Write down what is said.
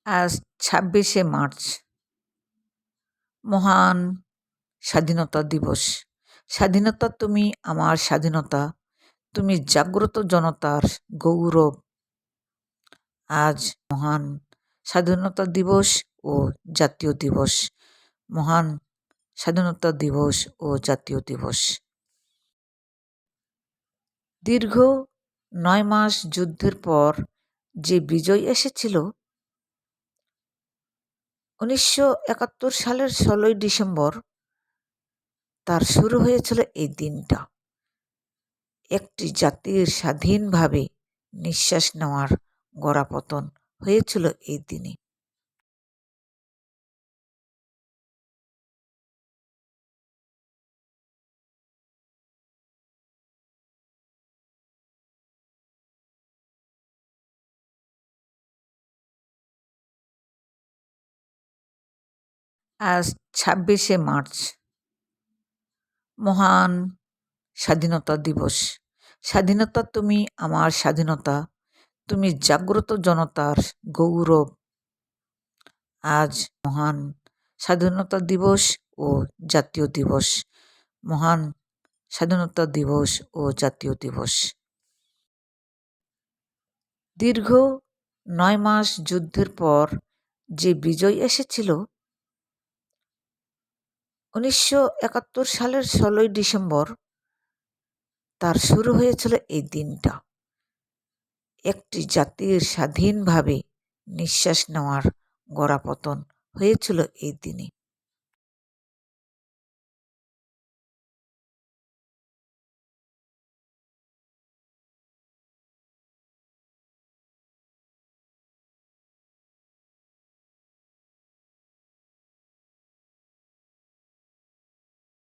আজ ২৬শে মার্চ, মহান স্বাধীনতা দিবস। স্বাধীনতা তুমি আমার স্বাধীনতা, তুমি জাগ্রত জনতার গৌরব। আজ মহান স্বাধীনতা দিবস ও জাতীয় দিবস। মহান স্বাধীনতা দিবস ও জাতীয় দিবস। দীর্ঘ ৯ মাস যুদ্ধের পর যে বিজয় এসেছিল, ১৯৭১ সালের ১৬ই ডিসেম্বর তার শুরু হয়েছিল এই দিনটা। একটি জাতির স্বাধীনভাবে নিঃশ্বাস নেওয়ার গোড়াপতন হয়েছিল এই দিনে। আজ ২৬শে মার্চ, মহান স্বাধীনতা দিবস। স্বাধীনতা তুমি আমার স্বাধীনতা, তুমি জাগ্রত জনতার গৌরব। আজ মহান স্বাধীনতা দিবস ও জাতীয় দিবস। মহান স্বাধীনতা দিবস ও জাতীয় দিবস। দীর্ঘ ৯ মাস যুদ্ধের পর যে বিজয় এসেছিল, ১৯৭১ সালের ১৬ই ডিসেম্বর তার শুরু হয়েছিল এই দিনটা। একটি জাতির স্বাধীনভাবে নিঃশ্বাস নেওয়ার গোড়াপতন হয়েছিল এই দিনে।